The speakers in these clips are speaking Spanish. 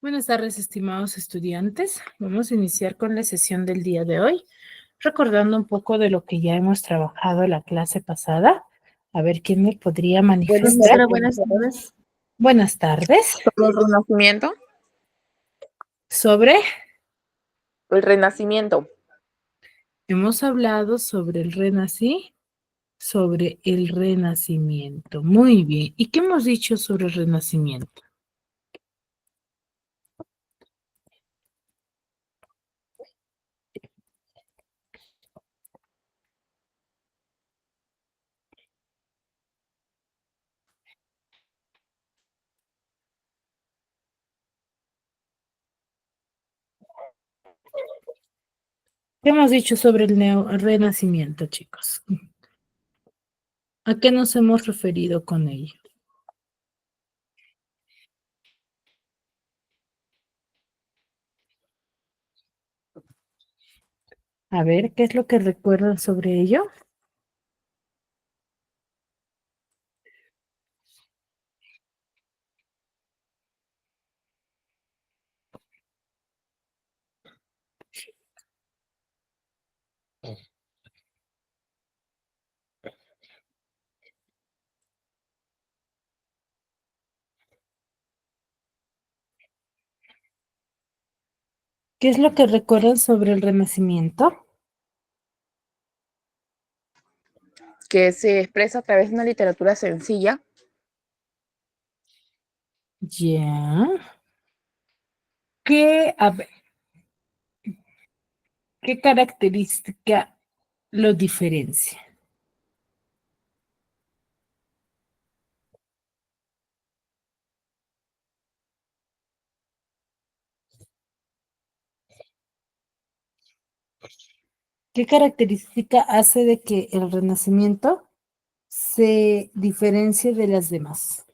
Buenas tardes, estimados estudiantes. Vamos a iniciar con la sesión del día de hoy, recordando un poco de lo que ya hemos trabajado la clase pasada. A ver quién me podría manifestar. Buenas tardes. Buenas tardes. ¿Sobre el Renacimiento? Sobre, El Renacimiento. hemos hablado sobre el renacimiento. Muy bien. ¿Y qué hemos dicho sobre el renacimiento? ¿Qué hemos dicho sobre el renacimiento, chicos? ¿A qué nos hemos referido con ello? A ver, ¿qué es lo que recuerdan sobre ello? ¿Qué es lo que recuerdan sobre el renacimiento? Que se expresa a través de una literatura sencilla, Ya. A ver, ¿qué característica lo diferencia? ¿Qué característica hace de que el Renacimiento se diferencie de las demás?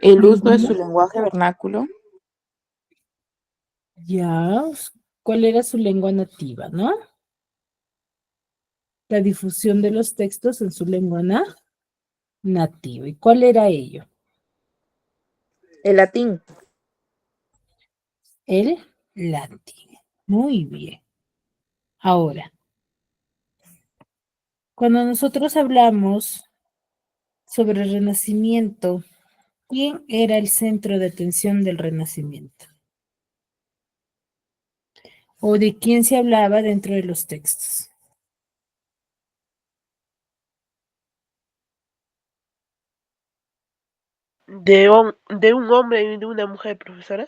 el uso de su lenguaje vernáculo, Ya, ¿cuál era su lengua nativa, no? La difusión de los textos en su lengua nativa. ¿Y cuál era ello? el latín, El latín. Muy bien. Ahora, cuando nosotros hablamos sobre el Renacimiento, ¿quién era el centro de atención del Renacimiento? ¿O de quién se hablaba dentro de los textos? De un hombre y de una mujer, profesora.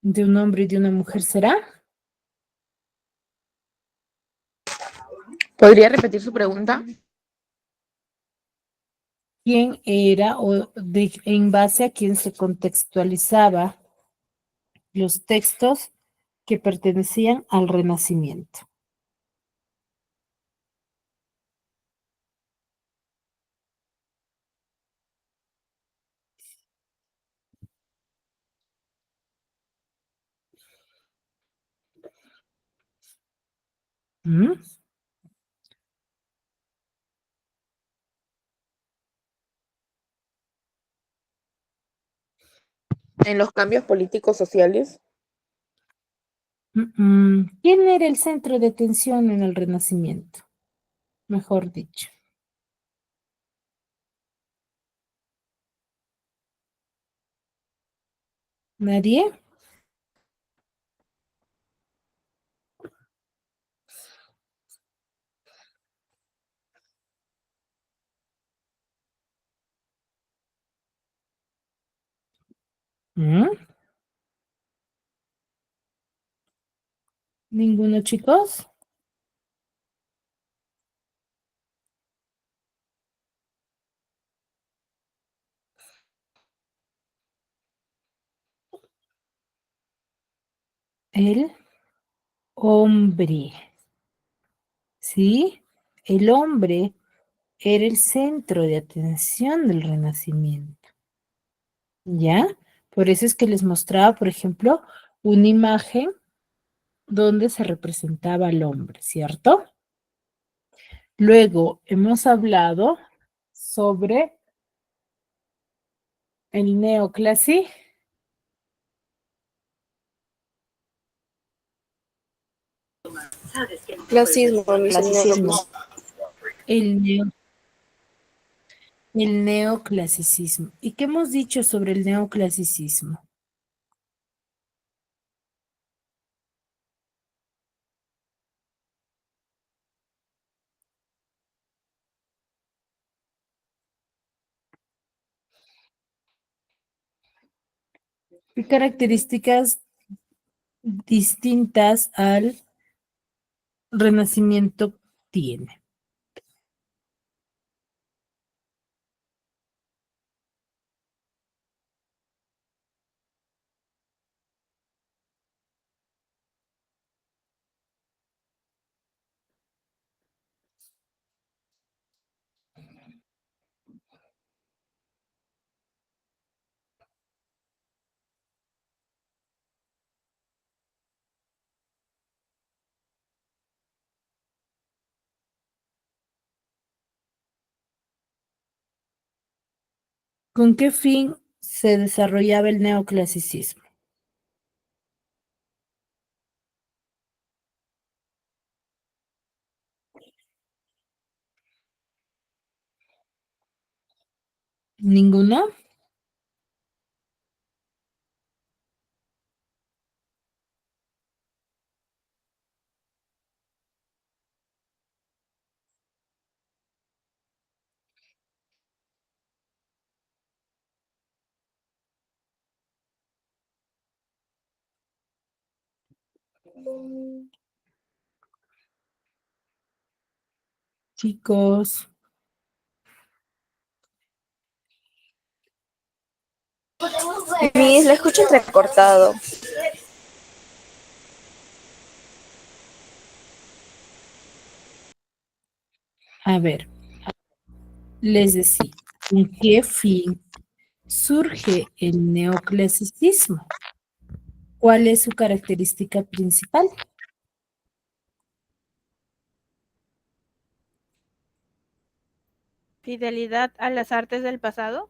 ¿De un hombre y de una mujer será? ¿podría repetir su pregunta? ¿Quién era en base a quién se contextualizaba los textos que pertenecían al Renacimiento? ¿Mm? En los cambios políticos sociales, ¿Quién era el centro de atención en el Renacimiento? Mejor dicho. ¿Nadie? ¿Mm? ¿Ninguno, chicos? El hombre. ¿Sí? El hombre era el centro de atención del Renacimiento. ¿ya? Por eso es que les mostraba, por ejemplo, una imagen donde se representaba al hombre, ¿cierto? Luego hemos hablado sobre el neoclasicismo. Clasismo, mi señor. El, neo- el neoclasicismo. ¿Y qué hemos dicho sobre el neoclasicismo? ¿Qué características distintas al Renacimiento tiene? ¿Con qué fin se desarrollaba el neoclasicismo? ¿Ninguna? Chicos, Miss, la escucho entrecortado. a ver, les decía, ¿con qué fin surge el neoclasicismo? ¿Cuál es su característica principal? Fidelidad a las artes del pasado.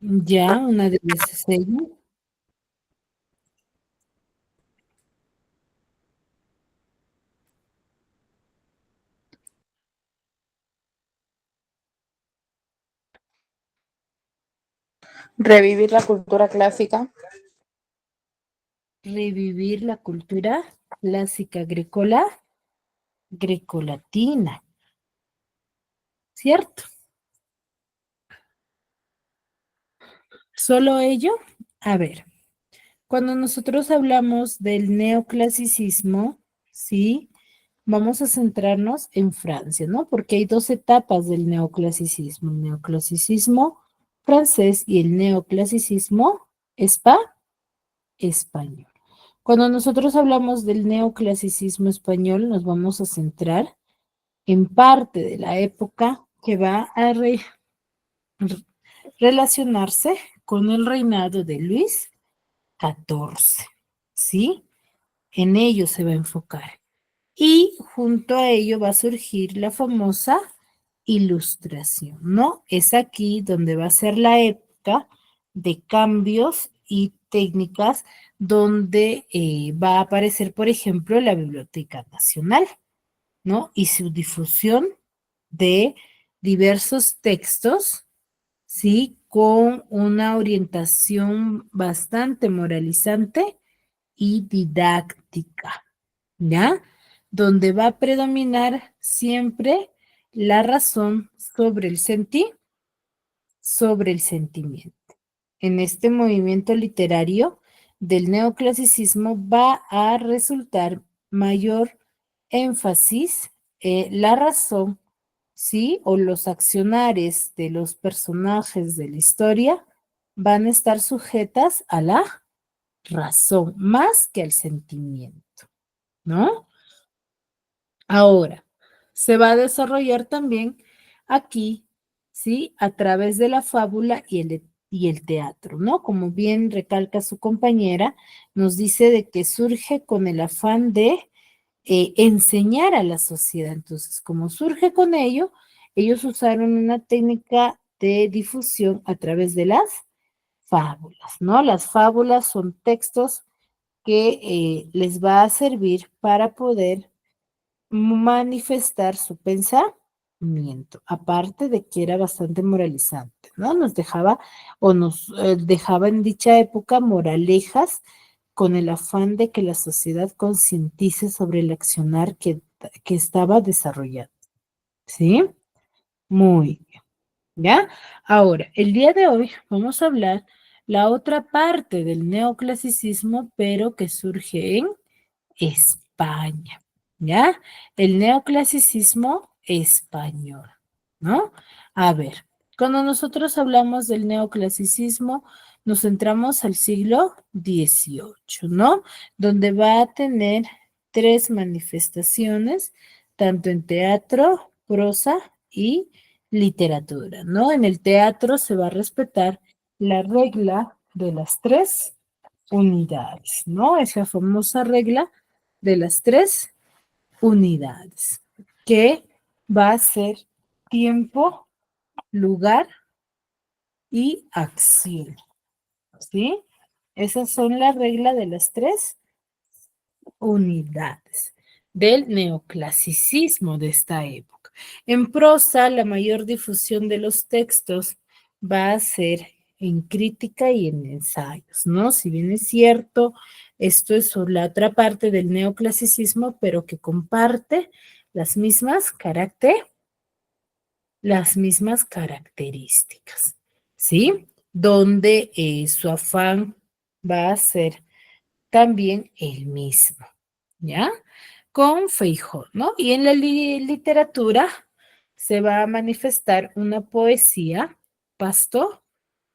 Ya, una de esas ellas. Revivir la cultura clásica. Revivir la cultura clásica grecolatina, ¿cierto? ¿Solo ello? A ver, cuando nosotros hablamos del neoclasicismo, ¿sí? Vamos a centrarnos en Francia, ¿no? Porque hay dos etapas del neoclasicismo, el neoclasicismo francés y el neoclasicismo español. Cuando nosotros hablamos del neoclasicismo español, nos vamos a centrar en parte de la época que va a relacionarse con el reinado de Luis XIV, ¿sí? En ello se va a enfocar. Y junto a ello va a surgir la famosa Ilustración, ¿no? Es aquí donde va a ser la época de cambios y técnicas donde va a aparecer, por ejemplo, la Biblioteca Nacional, ¿no? Y su difusión de diversos textos, ¿sí? Con una orientación bastante moralizante y didáctica, ¿ya? Donde va a predominar siempre la razón sobre el sentimiento. En este movimiento literario del neoclasicismo va a resultar mayor énfasis la razón, ¿sí? O los accionares de los personajes de la historia van a estar sujetas a la razón más que al sentimiento, ¿no? Ahora, se va a desarrollar también aquí ¿sí? A través de la fábula y el teatro, ¿no? Como bien recalca su compañera, nos dice de que surge con el afán de enseñar a la sociedad. Entonces, como surge con ello, ellos usaron una técnica de difusión a través de las fábulas, ¿no? Las fábulas son textos que les va a servir para poder manifestar su pensamiento, aparte de que era bastante moralizante, ¿no? Nos dejaba o nos dejaba en dicha época moralejas con el afán de que la sociedad concientice sobre el accionar que estaba desarrollando, ¿sí? Muy bien, ¿ya? Ahora, el día de hoy vamos a hablar la otra parte del neoclasicismo, pero que surge en España, ¿ya? El neoclasicismo español, ¿no? A ver, cuando nosotros hablamos del neoclasicismo, nos centramos al siglo XVIII, ¿no? Donde va a tener tres manifestaciones, tanto en teatro, prosa y literatura, ¿no? En el teatro se va a respetar la regla de las tres unidades, ¿no? Esa famosa regla de las tres unidades, que va a ser tiempo, lugar y acción, ¿sí? Esas son las reglas de las tres unidades del neoclasicismo de esta época. En prosa, la mayor difusión de los textos va a ser en crítica y en ensayos, ¿no? Si bien es cierto, esto es la otra parte del neoclasicismo, pero que comparte las mismas características, ¿sí? Donde su afán va a ser también el mismo, ¿ya? Con Feijó, ¿no? Y en la literatura se va a manifestar una poesía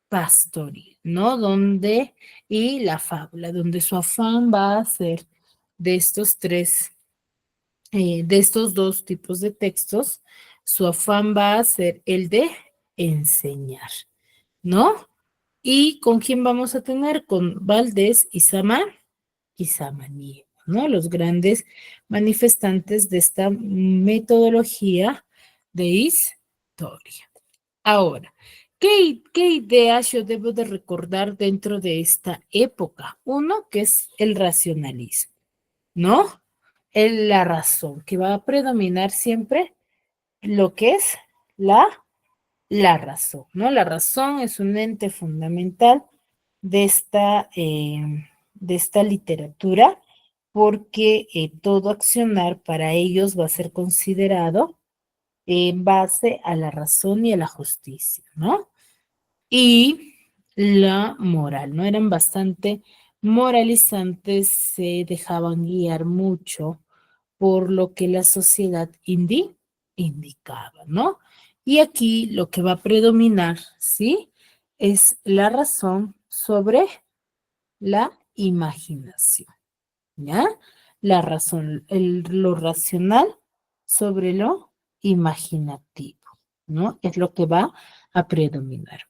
pastoril, ¿no? Donde, y la fábula, donde su afán va a ser de estos tres, de estos dos tipos de textos, su afán va a ser el de enseñar, ¿no? ¿Y con quién vamos a tener? Con Valdés y Samaniego, ¿no? Los grandes manifestantes de esta metodología de historia. Ahora, ¿qué ideas yo debo de recordar dentro de esta época? Uno, que es el racionalismo, ¿no? La razón, que va a predominar siempre lo que es la razón, ¿no? La razón es un ente fundamental de de esta literatura porque todo accionar para ellos va a ser considerado en base a la razón y a la justicia, ¿no? Y la moral, ¿no? Eran bastante moralizantes, se dejaban guiar mucho por lo que la sociedad indicaba, ¿no? Y aquí lo que va a predominar, ¿sí? Es la razón sobre la imaginación, ¿ya? La razón, lo racional sobre lo imaginativo, ¿no? Es lo que va a predominar.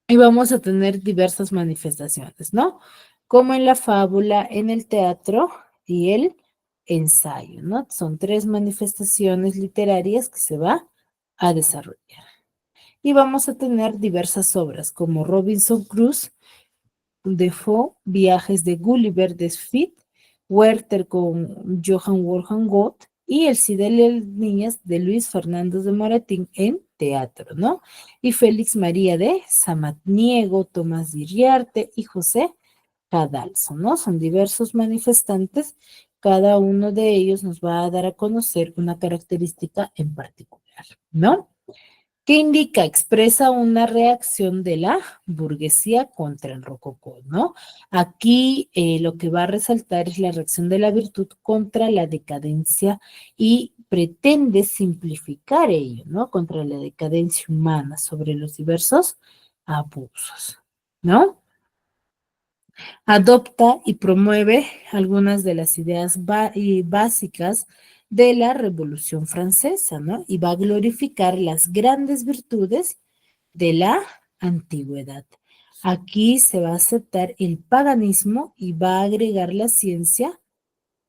Y vamos a tener diversas manifestaciones, ¿no? Como en la fábula, en el teatro y el ensayo, ¿no? Son tres manifestaciones literarias que se va a desarrollar. Y vamos a tener diversas obras como Robinson Crusoe, Defoe, Viajes de Gulliver de Smith, Werther con Johann Wolfgang Goethe y El Cid de las Niñas de Luis Fernando de Moratín en teatro, ¿no? Y Félix María de Samaniego, Tomás de Iriarte y José Cadalso, ¿no? Son diversos manifestantes, cada uno de ellos nos va a dar a conocer una característica en particular, ¿no? ¿Qué indica? Expresa una reacción de la burguesía contra el rococó, ¿no? Aquí lo que va a resaltar es la reacción de la virtud contra la decadencia y pretende simplificar ello, ¿no? Contra la decadencia humana sobre los diversos abusos, ¿no? Adopta y promueve algunas de las ideas básicas de la Revolución Francesa, ¿no? Y va a glorificar las grandes virtudes de la antigüedad. Aquí se va a aceptar el paganismo y va a agregar la ciencia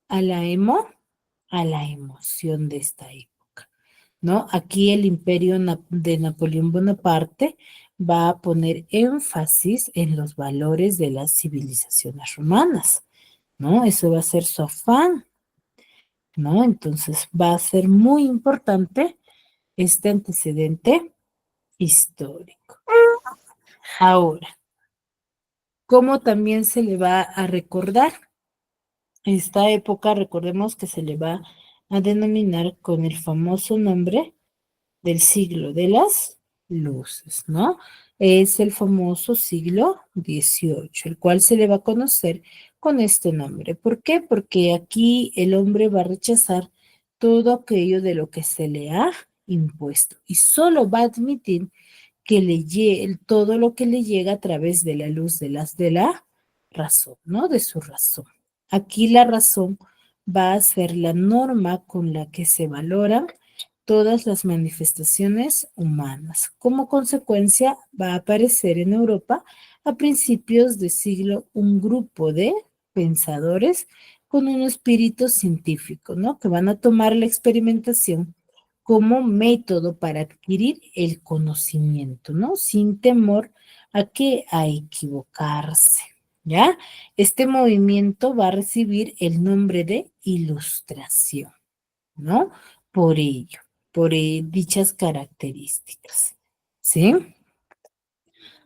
a a la emoción de esta época, ¿no? Aquí el imperio de Napoleón Bonaparte va a poner énfasis en los valores de las civilizaciones romanas, ¿no? Eso va a ser su afán, ¿no? Entonces va a ser muy importante este antecedente histórico. Ahora, ¿cómo también se le va a recordar? Esta época, recordemos que se le va a denominar con el famoso nombre del siglo de las luces, ¿no? Es el famoso siglo XVIII, el cual se le va a conocer con este nombre. ¿Por qué? Porque aquí el hombre va a rechazar todo aquello de lo que se le ha impuesto y solo va a admitir que todo lo que le llega a través de la luz de la razón, ¿no? De su razón. Aquí la razón va a ser la norma con la que se valoran todas las manifestaciones humanas. Como consecuencia, va a aparecer en Europa a principios de siglo un grupo de pensadores con un espíritu científico, ¿no? Que van a tomar la experimentación como método para adquirir el conocimiento, ¿no? Sin temor a equivocarse, ¿ya? Este movimiento va a recibir el nombre de ilustración, ¿no? Por ello, por dichas características, ¿sí?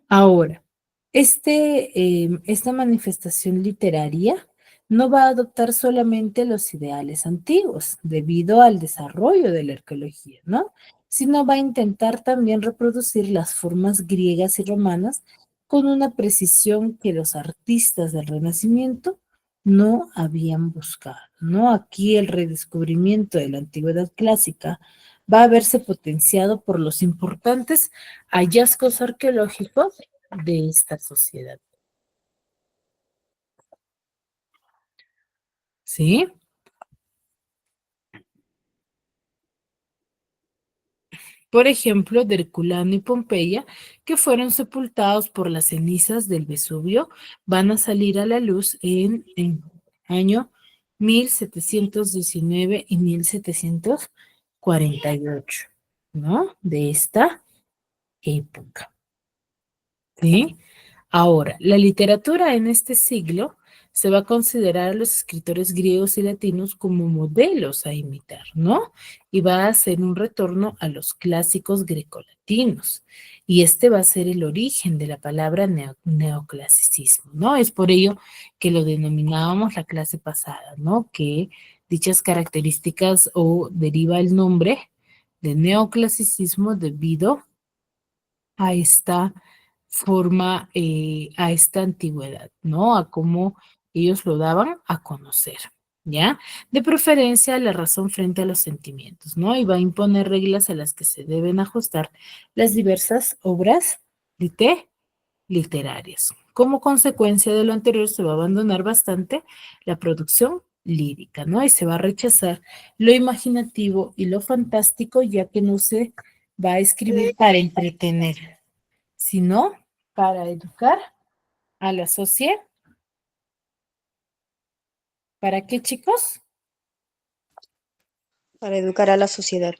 Ahora, esta manifestación literaria no va a adoptar solamente los ideales antiguos debido al desarrollo de la arqueología, ¿no? Sino va a intentar también reproducir las formas griegas y romanas con una precisión que los artistas del Renacimiento no habían buscado, ¿no? Aquí el redescubrimiento de la antigüedad clásica va a verse potenciado por los importantes hallazgos arqueológicos de esta sociedad. ¿Sí? Por ejemplo, de Herculano y Pompeya, que fueron sepultados por las cenizas del Vesubio, van a salir a la luz en año 1719 y 1748, ¿no? De esta época. ¿Sí? Ahora, la literatura en este siglo se va a considerar a los escritores griegos y latinos como modelos a imitar, ¿no? Y va a hacer un retorno a los clásicos grecolatinos. Y este va a ser el origen de la palabra neoclasicismo, ¿no? Es por ello que lo denominábamos la clase pasada, ¿no? Que dichas características o deriva el nombre de neoclasicismo debido a esta forma, a esta antigüedad, ¿no? A cómo ellos lo daban a conocer, ¿ya? De preferencia, la razón frente a los sentimientos, ¿no? Y va a imponer reglas a las que se deben ajustar las diversas obras literarias. Como consecuencia de lo anterior, se va a abandonar bastante la producción lírica, ¿no? Y se va a rechazar lo imaginativo y lo fantástico, ya que no se va a escribir para entretener, sino para educar a la sociedad. ¿Para qué, chicos? Para educar a la sociedad.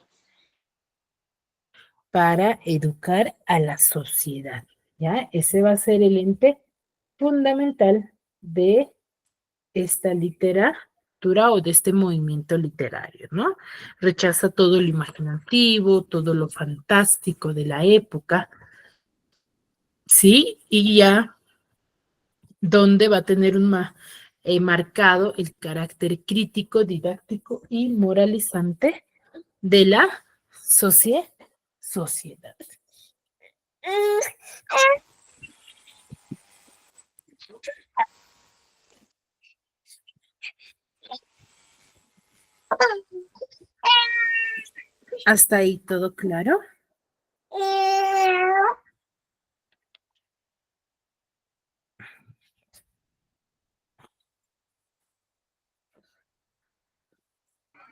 Para educar a la sociedad, ¿ya? Ese va a ser el ente fundamental de esta literatura o de este movimiento literario, ¿no? Rechaza todo lo imaginativo, todo lo fantástico de la época, ¿sí? Y ya donde va a tener marcado el carácter crítico, didáctico y moralizante de la sociedad. ¿Hasta ahí todo claro?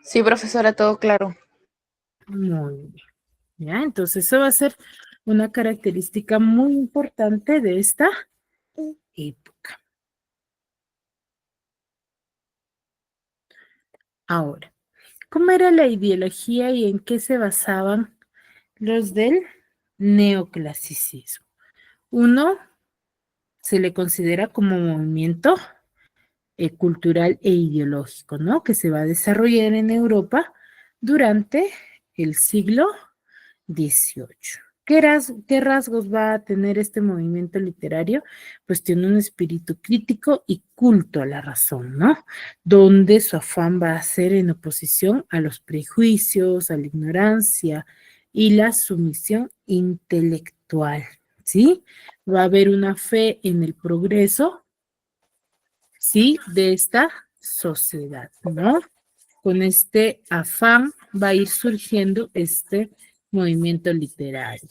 Sí, profesora, todo claro. Muy bien. ¿Ya? Entonces, eso va a ser una característica muy importante de esta época. Ahora, ¿cómo era la ideología y en qué se basaban los del neoclasicismo? Uno se le considera como movimiento cultural e ideológico, ¿no? Que se va a desarrollar en Europa durante el siglo XVIII. ¿Qué rasgos va a tener este movimiento literario? Pues tiene un espíritu crítico y culto a la razón, ¿no? Donde su afán va a ser en oposición a los prejuicios, a la ignorancia y la sumisión intelectual, ¿sí? Va a haber una fe en el progreso, ¿sí? De esta sociedad, ¿no? Con este afán va a ir surgiendo este movimiento literario.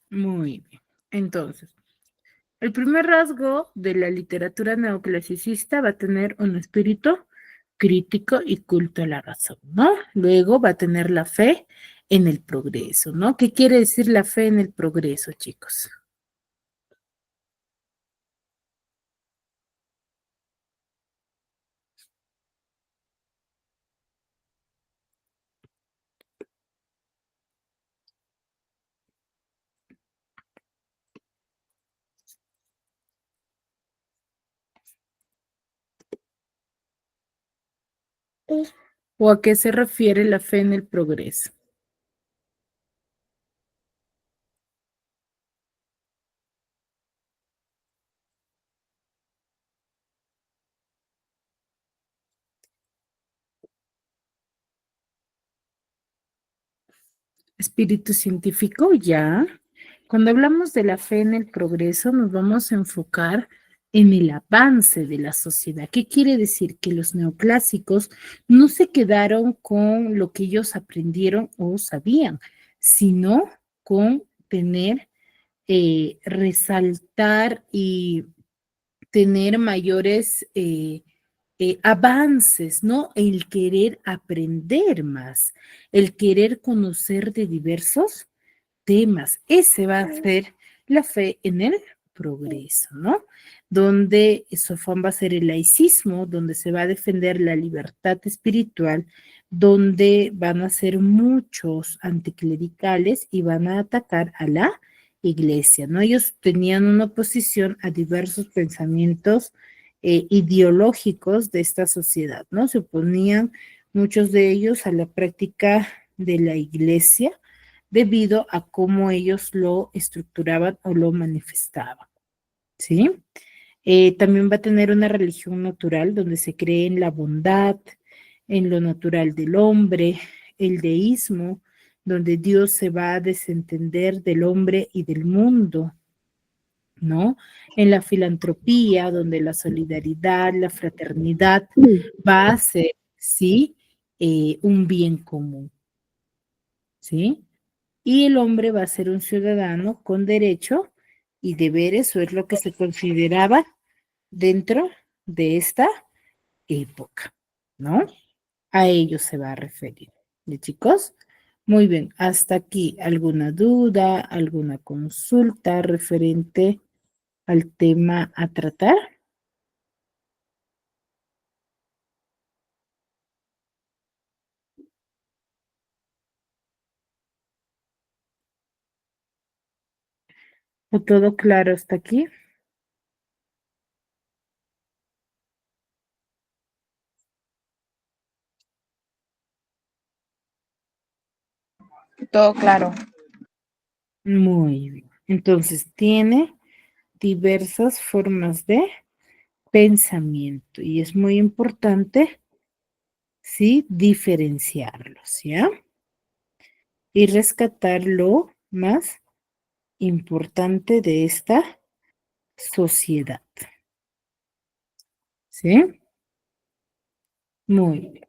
Muy bien. Entonces, el primer rasgo de la literatura neoclasicista va a tener un espíritu crítico y culto a la razón, ¿no? Luego va a tener la fe en el progreso, ¿no? ¿Qué quiere decir la fe en el progreso, chicos? ¿O a qué se refiere la fe en el progreso? Espíritu científico, ya. Cuando hablamos de la fe en el progreso, nos vamos a enfocar en el avance de la sociedad. ¿Qué quiere decir? Que los neoclásicos no se quedaron con lo que ellos aprendieron o sabían, sino con tener, resaltar y tener mayores avances, ¿no? El querer aprender más, el querer conocer de diversos temas. Ese va a ser la fe en el progreso, ¿no? Donde su afán va a ser el laicismo, donde se va a defender la libertad espiritual, donde van a ser muchos anticlericales y van a atacar a la iglesia, ¿no? Ellos tenían una oposición a diversos pensamientos ideológicos de esta sociedad, ¿no? Se oponían muchos de ellos a la práctica de la iglesia debido a cómo ellos lo estructuraban o lo manifestaban, ¿sí? También va a tener una religión natural donde se cree en la bondad, en lo natural del hombre, el deísmo, donde Dios se va a desentender del hombre y del mundo, ¿no? En la filantropía, donde la solidaridad, la fraternidad va a ser, ¿sí? Un bien común, ¿sí? Y el hombre va a ser un ciudadano con derecho y deberes, eso es lo que se consideraba dentro de esta época, ¿no? A ello se va a referir. ¿De chicos? Muy bien, hasta aquí, ¿alguna duda, alguna consulta referente al tema a tratar? ¿O todo claro hasta aquí? Todo claro. Muy bien. Entonces, tiene diversas formas de pensamiento y es muy importante, ¿sí? Diferenciarlos, ¿ya? Y rescatar lo más importante de esta sociedad, ¿sí? Muy bien.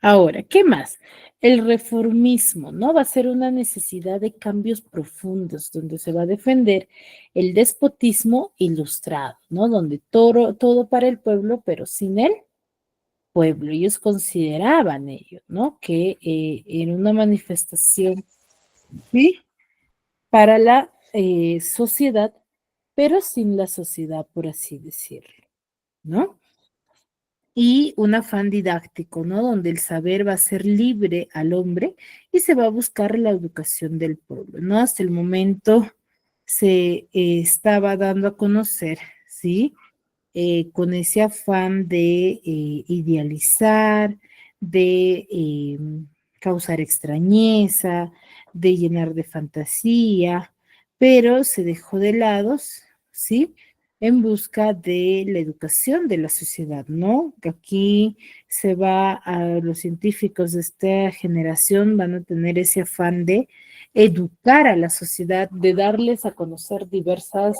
Ahora, ¿qué más? El reformismo, ¿no? Va a ser una necesidad de cambios profundos, donde se va a defender el despotismo ilustrado, ¿no? Donde todo para el pueblo, pero sin el pueblo. Ellos consideraban ello, ¿no? Que era una manifestación, ¿sí? Para la sociedad, pero sin la sociedad, por así decirlo, ¿no? Y un afán didáctico, ¿no? Donde el saber va a ser libre al hombre y se va a buscar la educación del pueblo, ¿no? Hasta el momento se estaba dando a conocer, ¿sí? Con ese afán de idealizar, de causar extrañeza, de llenar de fantasía, pero se dejó de lado, ¿sí? En busca de la educación de la sociedad, ¿no? Que aquí se va a los científicos de esta generación van a tener ese afán de educar a la sociedad, de darles a conocer diversas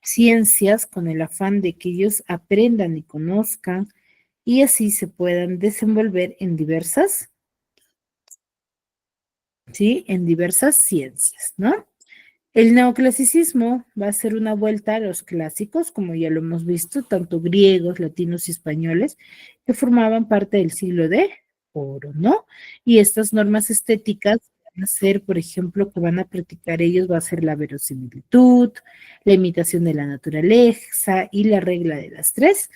ciencias con el afán de que ellos aprendan y conozcan y así se puedan desenvolver en diversas, ¿sí? En diversas ciencias, ¿no? El neoclasicismo va a ser una vuelta a los clásicos, como ya lo hemos visto, tanto griegos, latinos y españoles, que formaban parte del siglo de oro, ¿no? Y estas normas estéticas van a ser, por ejemplo, que van a practicar ellos, va a ser la verosimilitud, la imitación de la naturaleza y la regla de las tres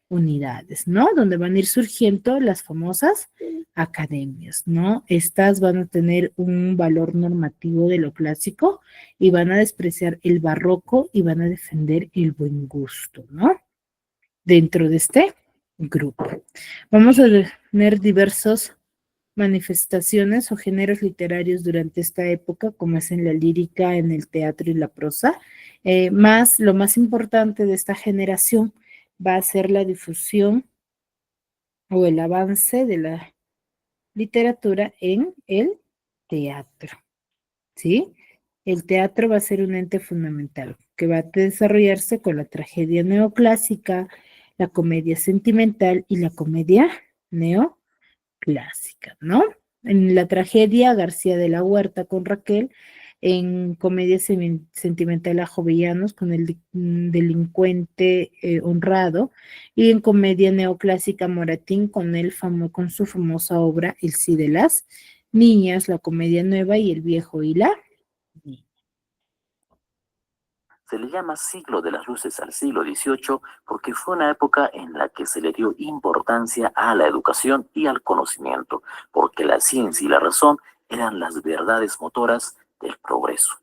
unidades, ¿no? Donde van a ir surgiendo las famosas academias, ¿no? Estas van a tener un valor normativo de lo clásico y van a despreciar el barroco y van a defender el buen gusto, ¿no? Dentro de este grupo. Vamos a tener diversas manifestaciones o géneros literarios durante esta época, como es en la lírica, en el teatro y la prosa. Lo más importante de esta generación va a ser la difusión o el avance de la literatura en el teatro, ¿sí? El teatro va a ser un ente fundamental que va a desarrollarse con la tragedia neoclásica, la comedia sentimental y la comedia neoclásica, ¿no? En la tragedia, García de la Huerta con Raquel, en comedia sentimental a Jovellanos con el delincuente honrado, y en comedia neoclásica Moratín con su famosa obra El sí de las niñas, la comedia nueva y el viejo y la niña. Se le llama siglo de las luces al siglo XVIII porque fue una época en la que se le dio importancia a la educación y al conocimiento, porque la ciencia y la razón eran las verdades motoras del progreso.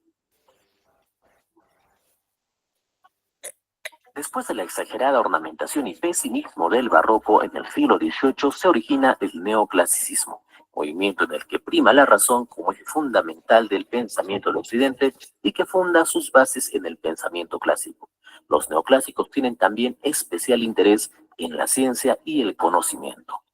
Después de la exagerada ornamentación y pesimismo del barroco en el siglo XVIII se origina el neoclasicismo, movimiento en el que prima la razón como eje fundamental del pensamiento del Occidente y que funda sus bases en el pensamiento clásico. Los neoclásicos tienen también especial interés en la ciencia y el conocimiento.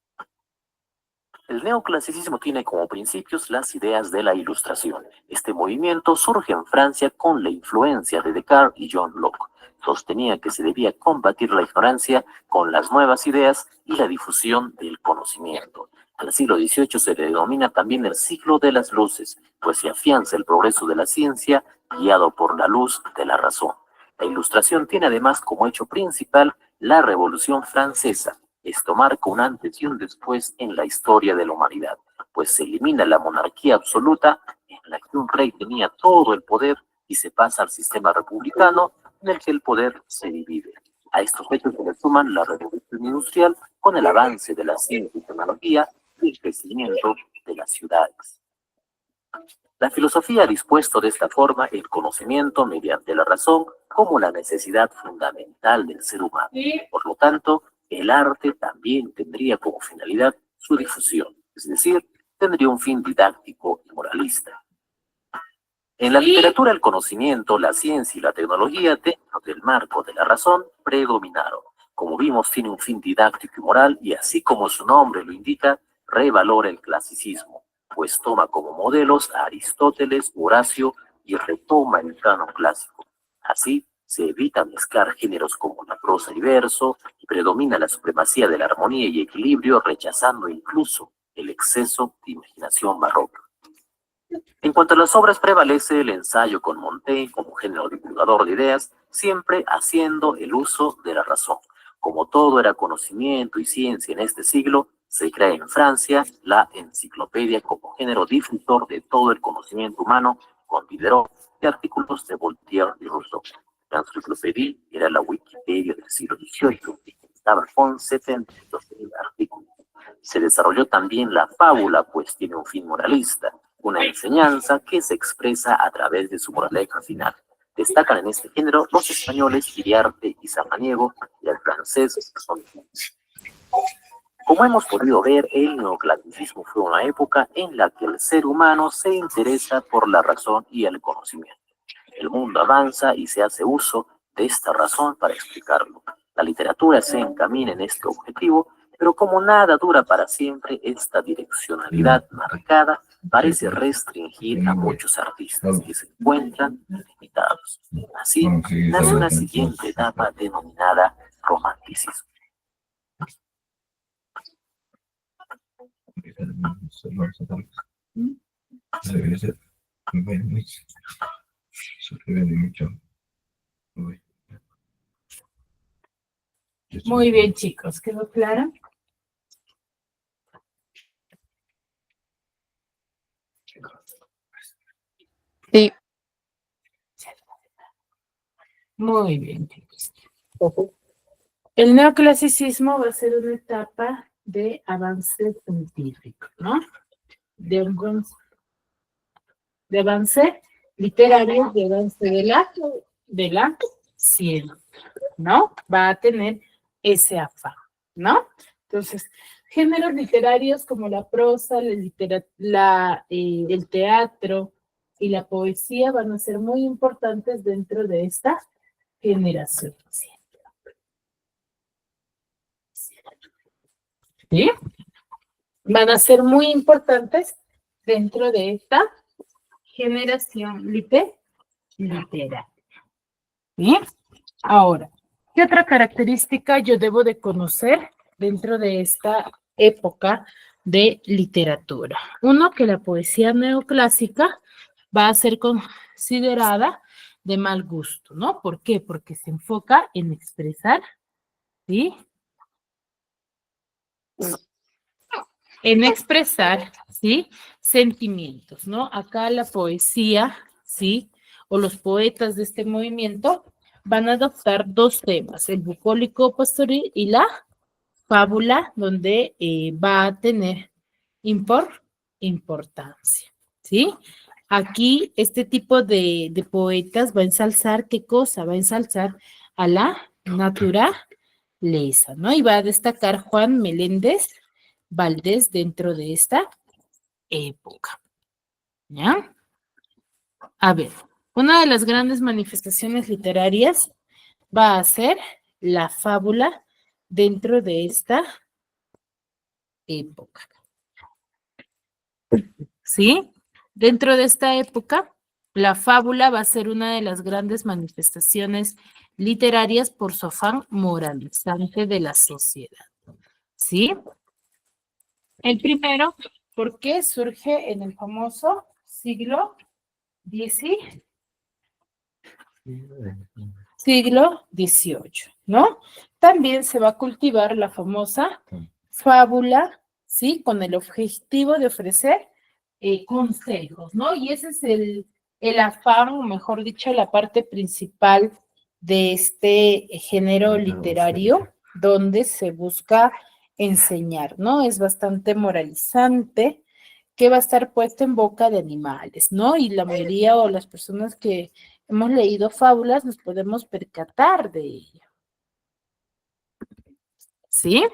El neoclasicismo tiene como principios las ideas de la Ilustración. Este movimiento surge en Francia con la influencia de Descartes y John Locke. Sostenía que se debía combatir la ignorancia con las nuevas ideas y la difusión del conocimiento. Al siglo XVIII se le denomina también el siglo de las luces, pues se afianza el progreso de la ciencia guiado por la luz de la razón. La Ilustración tiene además como hecho principal la Revolución Francesa. Esto marca un antes y un después en la historia de la humanidad, pues se elimina la monarquía absoluta en la que un rey tenía todo el poder y se pasa al sistema republicano en el que el poder se divide. A estos hechos se le suman la revolución industrial con el avance de la ciencia y tecnología y el crecimiento de las ciudades. La filosofía ha dispuesto de esta forma el conocimiento mediante la razón como la necesidad fundamental del ser humano. Por lo tanto, el arte también tendría como finalidad su difusión, es decir, tendría un fin didáctico y moralista. En la literatura, el conocimiento, la ciencia y la tecnología, dentro del marco de la razón, predominaron. Como vimos, tiene un fin didáctico y moral, y así como su nombre lo indica, revalora el clasicismo, pues toma como modelos a Aristóteles, Horacio y retoma el canon clásico. Así, se evita mezclar géneros como la prosa y verso, y predomina la supremacía de la armonía y equilibrio, rechazando incluso el exceso de imaginación barroca. En cuanto a las obras, prevalece el ensayo con Montaigne como género divulgador de ideas, siempre haciendo el uso de la razón. Como todo era conocimiento y ciencia en este siglo, se crea en Francia la enciclopedia como género difusor de todo el conocimiento humano, con Diderot y artículos de Voltaire y Rousseau. La enciclopedia era la Wikipedia del siglo XVIII y contaba con 72.000 artículos. Se desarrolló también la fábula, pues tiene un fin moralista, una enseñanza que se expresa a través de su moraleja final. Destacan en este género los españoles Iriarte y Samaniego y el francés Sonnet. Como hemos podido ver, el neoclasicismo fue una época en la que el ser humano se interesa por la razón y el conocimiento. El mundo avanza y se hace uso de esta razón para explicarlo. La literatura se encamina en este objetivo, pero como nada dura para siempre, esta direccionalidad marcada parece restringir a muchos artistas que se encuentran limitados. Así, nace una siguiente etapa denominada romanticismo. Muy bien, chicos, ¿quedó claro? Sí. Muy bien, chicos. El neoclasicismo va a ser una etapa de avance científico, ¿no? De avance literario, de avance de la ciencia, ¿no? Va a tener ese afán, ¿no? Entonces, géneros literarios como la prosa, el teatro y la poesía van a ser muy importantes dentro de esta generación. ¿Sí? Van a ser muy importantes dentro de esta generación literaria. ¿Bien? Ahora, ¿qué otra característica yo debo de conocer dentro de esta época de literatura? Uno, que la poesía neoclásica va a ser considerada de mal gusto, ¿no? ¿Por qué? Porque se enfoca en expresar, ¿sí? En expresar, ¿sí? Sentimientos, ¿no? Acá la poesía, ¿sí? O los poetas de este movimiento van a adoptar dos temas, el bucólico pastoril y la fábula, donde va a tener importancia, ¿sí? Aquí este tipo de poetas va a ensalzar, ¿qué cosa? Va a ensalzar a la naturaleza, ¿no? Y va a destacar Juan Meléndez Valdés dentro de esta época, ¿ya? A ver, una de las grandes manifestaciones literarias va a ser la fábula dentro de esta época. ¿sí? Dentro de esta época, la fábula va a ser una de las grandes manifestaciones literarias por su afán moralizante de la sociedad, ¿sí? El primero, ¿por qué surge en el famoso siglo XVIII? Siglo XVIII, ¿no? También se va a cultivar la famosa fábula, ¿sí? Con el objetivo de ofrecer consejos, ¿no? Y ese es el afán, o mejor dicho, la parte principal de este género literario, donde se busca enseñar, ¿no? Es bastante moralizante, que va a estar puesto en boca de animales, ¿no? Y la mayoría o las personas que hemos leído fábulas nos podemos percatar de ello, ¿sí?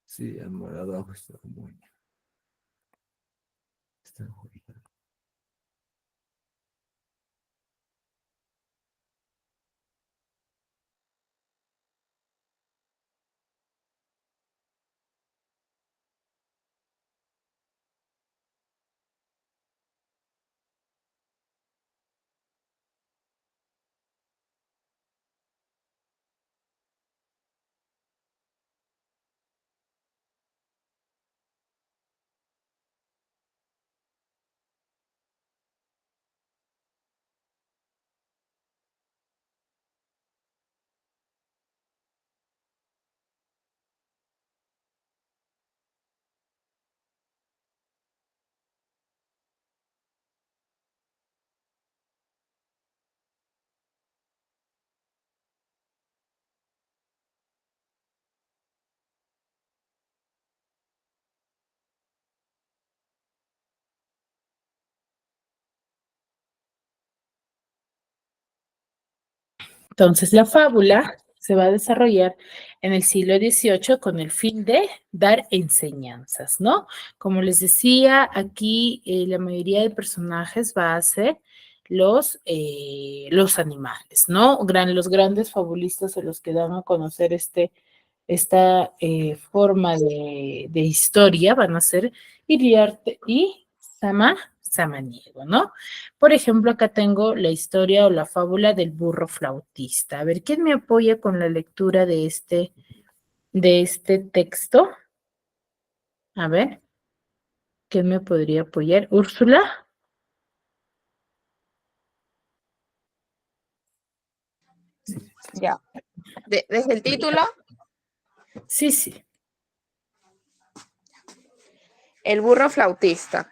Sí, el morado abajo está muy... Está muy... Entonces, la fábula se va a desarrollar en el siglo XVIII con el fin de dar enseñanzas, ¿no? Como les decía, aquí la mayoría de personajes va a ser los animales, ¿no? Los grandes fabulistas o los que dan a conocer esta forma de historia van a ser Iriarte y Samaniego, ¿no? Por ejemplo, acá tengo la historia o la fábula del burro flautista. A ver, ¿quién me apoya con la lectura de este texto? A ver, ¿quién me podría apoyar? ¿Úrsula? Ya. Desde el título, Sí, sí. El burro flautista.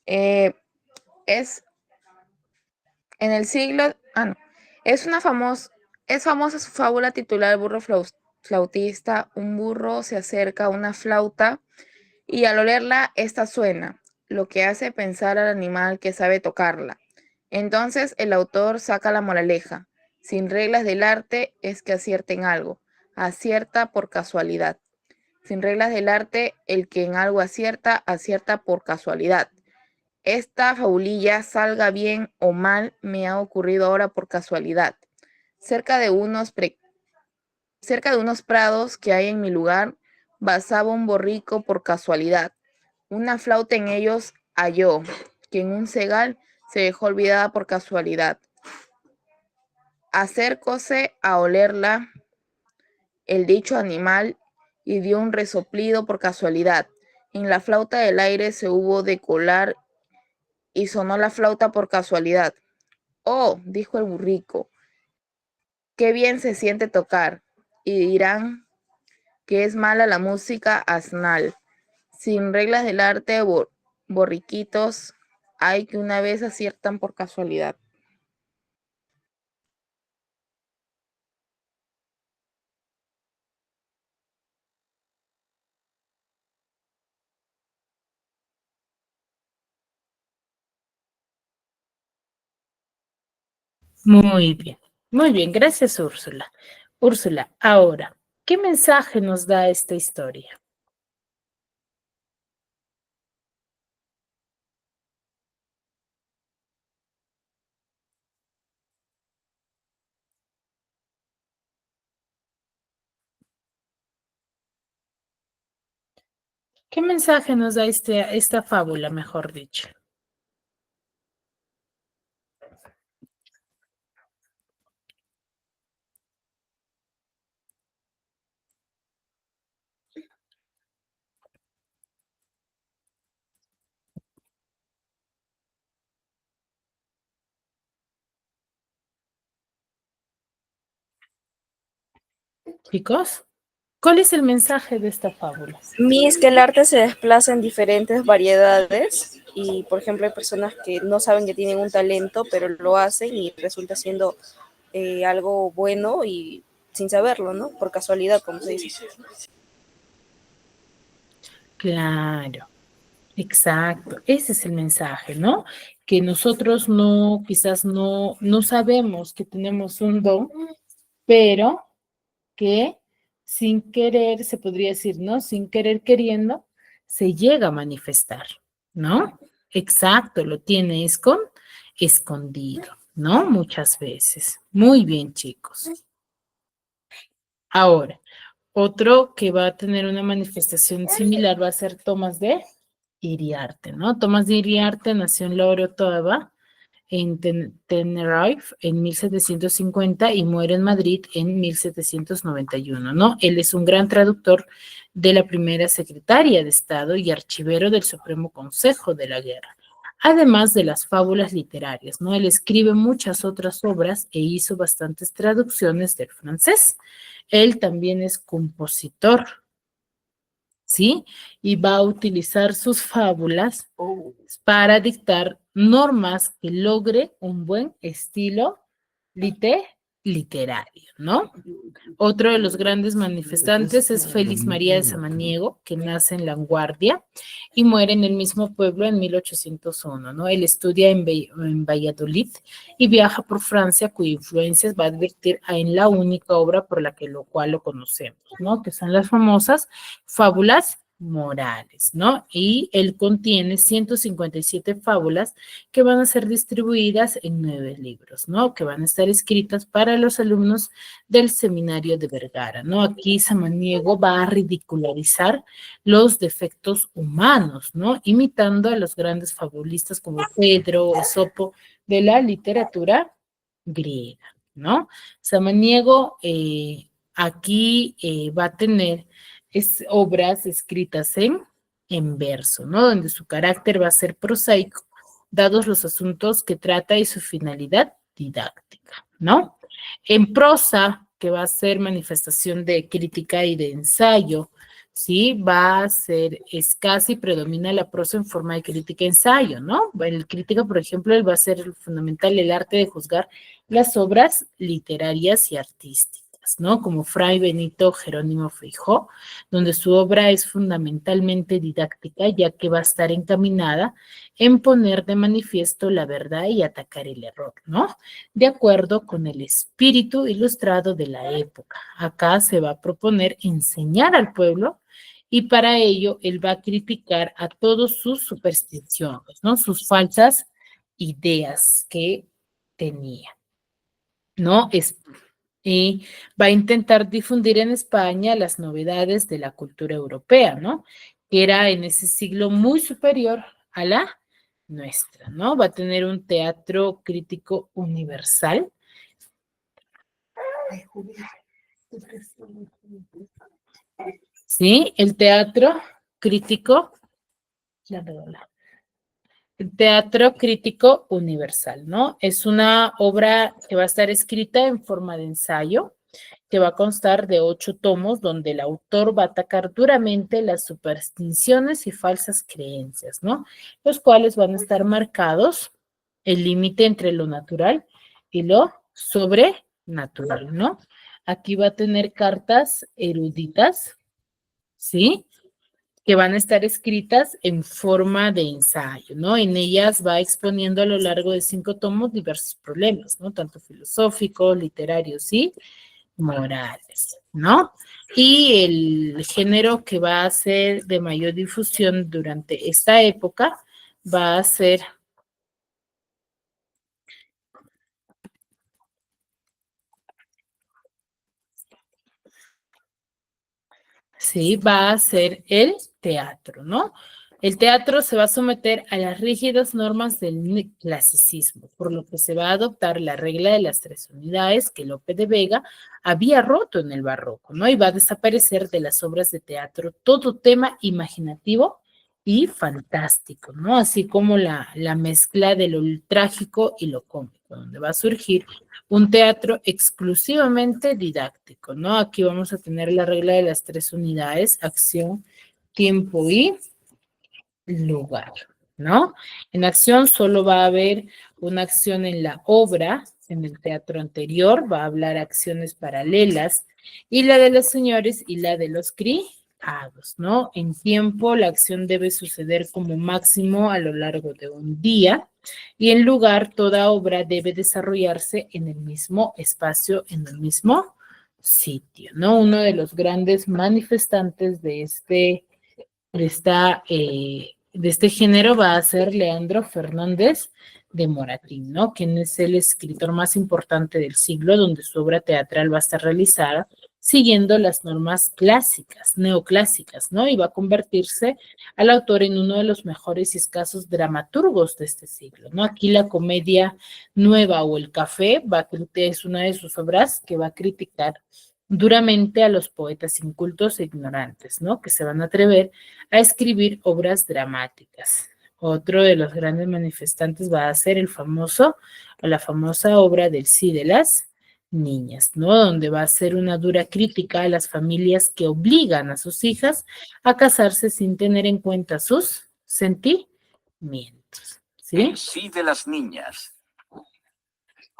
Es en el siglo, no, es famosa su fábula titulada El burro flautista. Un burro se acerca a una flauta y al olerla, esta suena, lo que hace pensar al animal que sabe tocarla. Entonces el autor saca la moraleja. Sin reglas del arte es que acierten algo. Acierta por casualidad. Sin reglas del arte, el que en algo acierta, acierta por casualidad. Esta fabulilla, salga bien o mal, me ha ocurrido ahora por casualidad. Cerca de unos prados que hay en mi lugar, basaba un borrico por casualidad. Una flauta en ellos halló, que en un segal se dejó olvidada por casualidad. Acercóse a olerla el dicho animal y dio un resoplido por casualidad. En la flauta del aire se hubo de colar y sonó la flauta por casualidad. Oh, dijo el burrico, qué bien se siente tocar. Y dirán que es mala la música asnal. Sin reglas del arte, borriquitos hay que una vez aciertan por casualidad. Muy bien, gracias, Úrsula. Úrsula, ahora, ¿qué mensaje nos da esta historia? ¿Qué mensaje nos da esta fábula, mejor dicho? Chicos, ¿cuál es el mensaje de esta fábula? Es que el arte se desplaza en diferentes variedades y, por ejemplo, hay personas que no saben que tienen un talento, pero lo hacen y resulta siendo algo bueno y sin saberlo, ¿no? Por casualidad, como se dice. Claro, exacto. Ese es el mensaje, ¿no? Que nosotros no, quizás no sabemos que tenemos un don, pero que sin querer, se podría decir, ¿no? Sin querer queriendo, se llega a manifestar, ¿no? Exacto, lo tiene escondido, ¿no? Muchas veces. Muy bien, chicos. Ahora, otro que va a tener una manifestación similar va a ser Tomás de Iriarte, ¿no? Tomás de Iriarte nació en La Orotava, en Tenerife en 1750 y muere en Madrid en 1791, ¿no? Él es un gran traductor de la primera secretaria de Estado y archivero del Supremo Consejo de la Guerra, además de las fábulas literarias, ¿no? Él escribe muchas otras obras e hizo bastantes traducciones del francés. Él también es compositor, ¿sí? Y va a utilizar sus fábulas para dictar normas que logre un buen estilo literario, ¿no? Otro de los grandes manifestantes es Félix María de Samaniego, que nace en La Guardia y muere en el mismo pueblo en 1801, ¿no? Él estudia en Valladolid y viaja por Francia, cuya influencia va a advertir en la única obra por la que lo cual lo conocemos, ¿no? Que son las famosas fábulas morales, ¿no? Y él contiene 157 fábulas que van a ser distribuidas en 9 libros, ¿no? Que van a estar escritas para los alumnos del seminario de Vergara, ¿no? Aquí Samaniego va a ridicularizar los defectos humanos, ¿no? Imitando a los grandes fabulistas como Pedro, Esopo, de la literatura griega, ¿no? Samaniego aquí va a tener obras escritas en verso, ¿no? Donde su carácter va a ser prosaico, dados los asuntos que trata y su finalidad didáctica, ¿no? En prosa, que va a ser manifestación de crítica y de ensayo, ¿sí? Va a ser escasa y predomina la prosa en forma de crítica-ensayo, ¿no? En crítica, por ejemplo, él va a ser fundamental el arte de juzgar las obras literarias y artísticas, ¿no? Como Fray Benito Jerónimo Feijó, donde su obra es fundamentalmente didáctica, ya que va a estar encaminada en poner de manifiesto la verdad y atacar el error, ¿no? De acuerdo con el espíritu ilustrado de la época. Acá se va a proponer enseñar al pueblo y para ello él va a criticar a todos sus supersticiones, ¿no? Sus falsas ideas que tenía, ¿no? Y va a intentar difundir en España las novedades de la cultura europea, ¿no? Que era en ese siglo muy superior a la nuestra, ¿no? Va a tener un teatro crítico universal. Sí, el teatro crítico, el teatro crítico universal, ¿no? Es una obra que va a estar escrita en forma de ensayo, que va a constar de 8 tomos, donde el autor va a atacar duramente las supersticiones y falsas creencias, ¿no? Los cuales van a estar marcados el límite entre lo natural y lo sobrenatural, ¿no? Aquí va a tener cartas eruditas, ¿sí? Que van a estar escritas en forma de ensayo, ¿no? En ellas va exponiendo a lo largo de 5 tomos diversos problemas, ¿no? Tanto filosóficos, literarios y morales, ¿no? Y el género que va a ser de mayor difusión durante esta época va a ser, ¿sí? Va a ser el teatro, ¿no? El teatro se va a someter a las rígidas normas del clasicismo, por lo que se va a adoptar la regla de las 3 unidades que Lope de Vega había roto en el barroco, ¿no? Y va a desaparecer de las obras de teatro todo tema imaginativo y fantástico, ¿no? Así como la mezcla de lo trágico y lo cómico, donde va a surgir un teatro exclusivamente didáctico, ¿no? Aquí vamos a tener la regla de las 3 unidades, acción, tiempo y lugar, ¿no? En acción solo va a haber una acción en la obra, en el teatro anterior, va a hablar acciones paralelas, y la de los señores y la de los criados, ¿no? En tiempo, la acción debe suceder como máximo a lo largo de un día, y en lugar, toda obra debe desarrollarse en el mismo espacio, en el mismo sitio, ¿no? Uno de los grandes manifestantes de este género va a ser Leandro Fernández de Moratín, ¿no? Quien es el escritor más importante del siglo, donde su obra teatral va a estar realizada siguiendo las normas clásicas, neoclásicas, ¿no? Y va a convertirse al autor en uno de los mejores y escasos dramaturgos de este siglo, ¿no? Aquí la comedia nueva o el café es una de sus obras que va a criticar duramente a los poetas incultos e ignorantes, ¿no? Que se van a atrever a escribir obras dramáticas. Otro de los grandes manifestantes va a ser la famosa obra del Sí de las niñas, ¿no? Donde va a ser una dura crítica a las familias que obligan a sus hijas a casarse sin tener en cuenta sus sentimientos, ¿sí? El Sí de las niñas.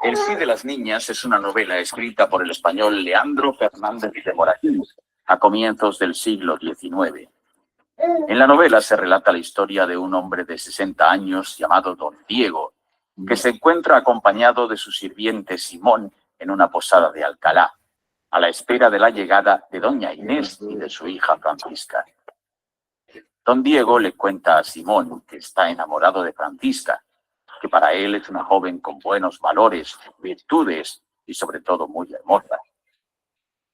El Sí de las niñas es una novela escrita por el español Leandro Fernández de Moratín a comienzos del siglo XIX. En la novela se relata la historia de un hombre de 60 años llamado Don Diego, que se encuentra acompañado de su sirviente Simón en una posada de Alcalá, a la espera de la llegada de doña Inés y de su hija Francisca. Don Diego le cuenta a Simón que está enamorado de Francisca, que para él es una joven con buenos valores, virtudes y sobre todo muy hermosa.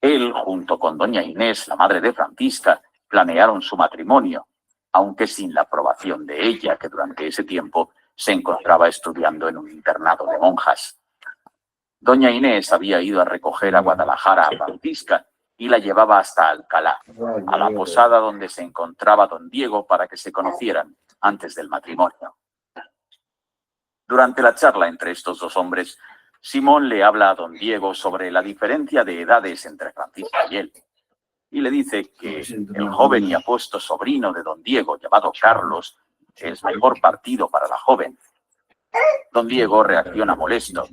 Él, junto con doña Inés, la madre de Francisca, planearon su matrimonio, aunque sin la aprobación de ella, que durante ese tiempo se encontraba estudiando en un internado de monjas. Doña Inés había ido a recoger a Guadalajara a Francisca y la llevaba hasta Alcalá, a la posada donde se encontraba don Diego para que se conocieran antes del matrimonio. Durante la charla entre estos dos hombres, Simón le habla a don Diego sobre la diferencia de edades entre Francisca y él, y le dice que el joven y apuesto sobrino de don Diego, llamado Carlos, es mejor partido para la joven. Don Diego reacciona molesto.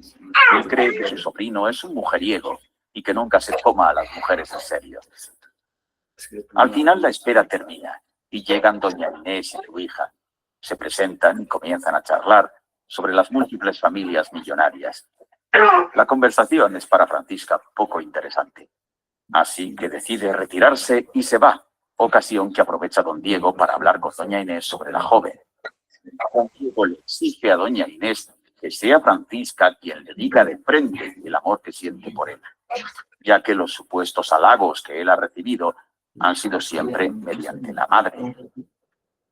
Él cree que su sobrino es un mujeriego y que nunca se toma a las mujeres en serio. Al final la espera termina y llegan doña Inés y su hija. Se presentan y comienzan a charlar sobre las múltiples familias millonarias. La conversación es para Francisca poco interesante. Así que decide retirarse y se va, ocasión que aprovecha don Diego para hablar con doña Inés sobre la joven. Don Diego le exige a doña Inés que sea Francisca quien le diga de frente el amor que siente por él, ya que los supuestos halagos que él ha recibido han sido siempre mediante la madre.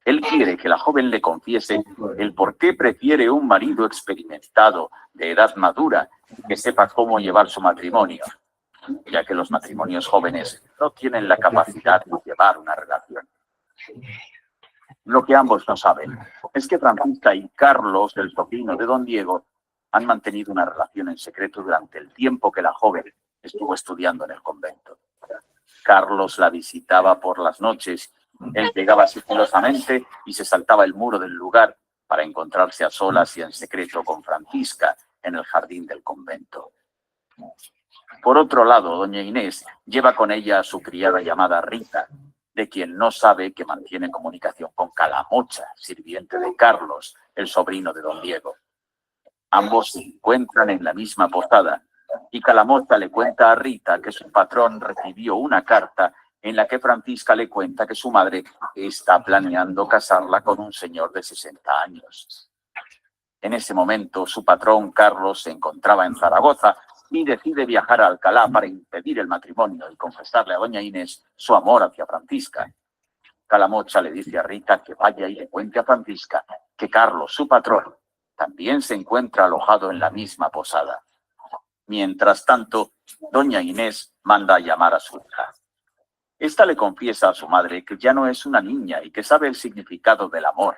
Él quiere que la joven le confiese el por qué prefiere un marido experimentado, de edad madura, que sepa cómo llevar su matrimonio, ya que los matrimonios jóvenes no tienen la capacidad de llevar una relación. Lo que ambos no saben es que Francisca y Carlos, el sobrino de don Diego, han mantenido una relación en secreto durante el tiempo que la joven estuvo estudiando en el convento. Carlos la visitaba por las noches. Él llegaba sigilosamente y se saltaba el muro del lugar para encontrarse a solas y en secreto con Francisca en el jardín del convento. Por otro lado, doña Inés lleva con ella a su criada llamada Rita, de quien no sabe que mantiene comunicación con Calamocha, sirviente de Carlos, el sobrino de don Diego. Ambos se encuentran en la misma posada y Calamocha le cuenta a Rita que su patrón recibió una carta en la que Francisca le cuenta que su madre está planeando casarla con un señor de 60 años. En ese momento, su patrón, Carlos, se encontraba en Zaragoza y decide viajar a Alcalá para impedir el matrimonio y confesarle a doña Inés su amor hacia Francisca. Calamocha le dice a Rita que vaya y le cuente a Francisca que Carlos, su patrón, también se encuentra alojado en la misma posada. Mientras tanto, doña Inés manda a llamar a su hija. Esta le confiesa a su madre que ya no es una niña y que sabe el significado del amor.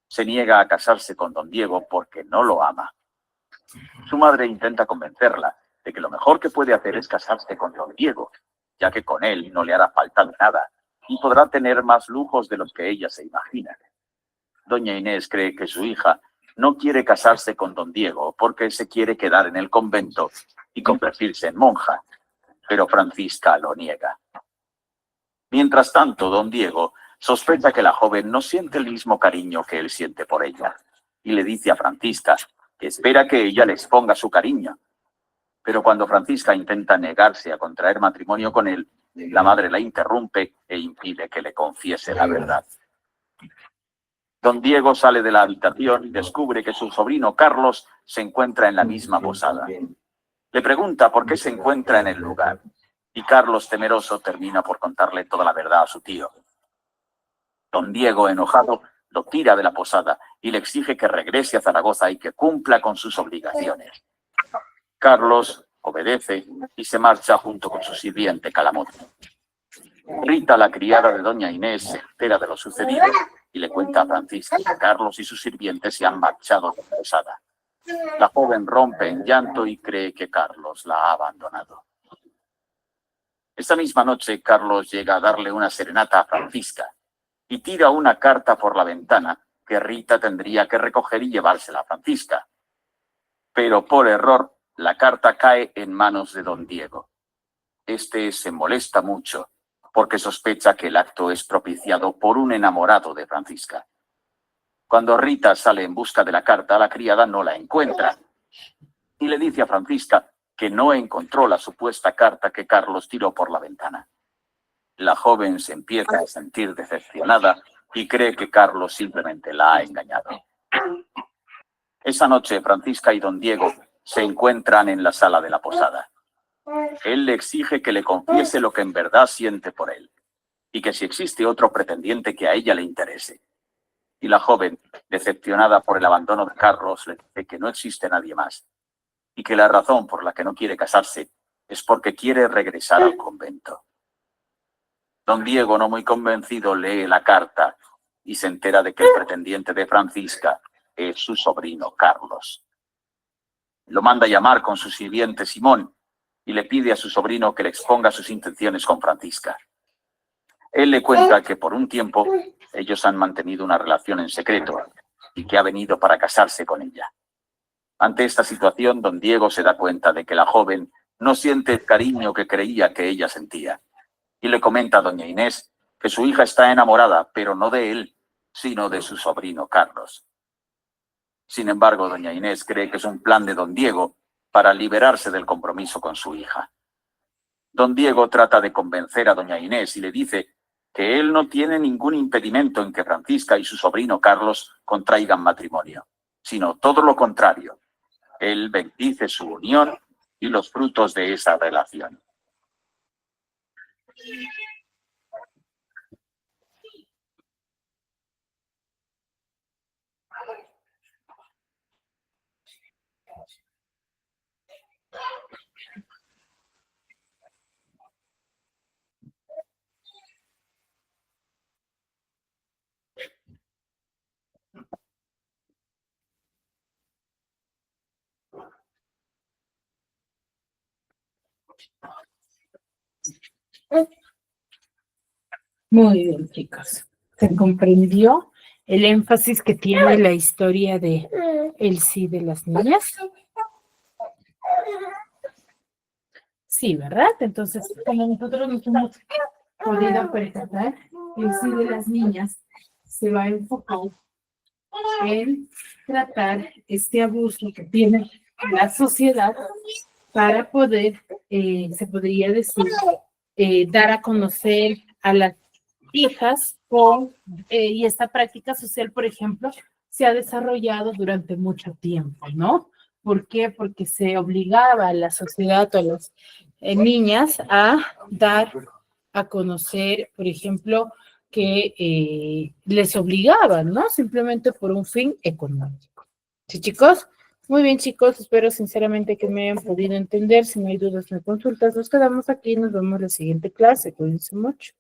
Se niega a casarse con don Diego porque no lo ama. Su madre intenta convencerla de que lo mejor que puede hacer es casarse con don Diego, ya que con él no le hará falta de nada y podrá tener más lujos de los que ella se imagina. Doña Inés cree que su hija no quiere casarse con don Diego porque se quiere quedar en el convento y convertirse en monja, pero Francisca lo niega. Mientras tanto, don Diego sospecha que la joven no siente el mismo cariño que él siente por ella y le dice a Francisca que espera que ella le exponga su cariño. Pero cuando Francisca intenta negarse a contraer matrimonio con él, la madre la interrumpe e impide que le confiese la verdad. Don Diego sale de la habitación y descubre que su sobrino Carlos se encuentra en la misma posada. Le pregunta por qué se encuentra en el lugar y Carlos, temeroso, termina por contarle toda la verdad a su tío. Don Diego, enojado, lo tira de la posada y le exige que regrese a Zaragoza y que cumpla con sus obligaciones. Carlos obedece y se marcha junto con su sirviente Calamocha. Rita, la criada de doña Inés, se entera de lo sucedido y le cuenta a Francisca que Carlos y sus sirvientes se han marchado de la posada. La joven rompe en llanto y cree que Carlos la ha abandonado. Esta misma noche, Carlos llega a darle una serenata a Francisca y tira una carta por la ventana que Rita tendría que recoger y llevársela a Francisca. Pero por error, la carta cae en manos de don Diego. Este se molesta mucho porque sospecha que el acto es propiciado por un enamorado de Francisca. Cuando Rita sale en busca de la carta, la criada no la encuentra y le dice a Francisca que no encontró la supuesta carta que Carlos tiró por la ventana. La joven se empieza a sentir decepcionada y cree que Carlos simplemente la ha engañado. Esa noche, Francisca y don Diego se encuentran en la sala de la posada. Él le exige que le confiese lo que en verdad siente por él y que si existe otro pretendiente que a ella le interese. Y la joven, decepcionada por el abandono de Carlos, le dice que no existe nadie más y que la razón por la que no quiere casarse es porque quiere regresar al convento. Don Diego, no muy convencido, lee la carta y se entera de que el pretendiente de Francisca es su sobrino Carlos. Lo manda a llamar con su sirviente Simón y le pide a su sobrino que le exponga sus intenciones con Francisca. Él le cuenta que por un tiempo ellos han mantenido una relación en secreto y que ha venido para casarse con ella. Ante esta situación, don Diego se da cuenta de que la joven no siente el cariño que creía que ella sentía y le comenta a doña Inés que su hija está enamorada, pero no de él, sino de su sobrino Carlos. Sin embargo, doña Inés cree que es un plan de don Diego para liberarse del compromiso con su hija. Don Diego trata de convencer a doña Inés y le dice que él no tiene ningún impedimento en que Francisca y su sobrino Carlos contraigan matrimonio, sino todo lo contrario. Él bendice su unión y los frutos de esa relación. Muy bien, chicos. ¿Se comprendió el énfasis que tiene la historia de el sí de las niñas? Sí, ¿verdad? Entonces, como nosotros nos hemos podido percatar, el sí de las niñas se va a enfocar en tratar este abuso que tiene la sociedad para poder, se podría decir, dar a conocer a las hijas y esta práctica social, por ejemplo, se ha desarrollado durante mucho tiempo, ¿no? ¿Por qué? Porque se obligaba a la sociedad o a las niñas a dar a conocer, por ejemplo, que les obligaban, ¿no? Simplemente por un fin económico. ¿Sí, chicos? Muy bien, chicos, espero sinceramente que me hayan podido entender. Si no hay dudas, me consultas. Nos quedamos aquí y nos vemos en la siguiente clase. Cuídense mucho.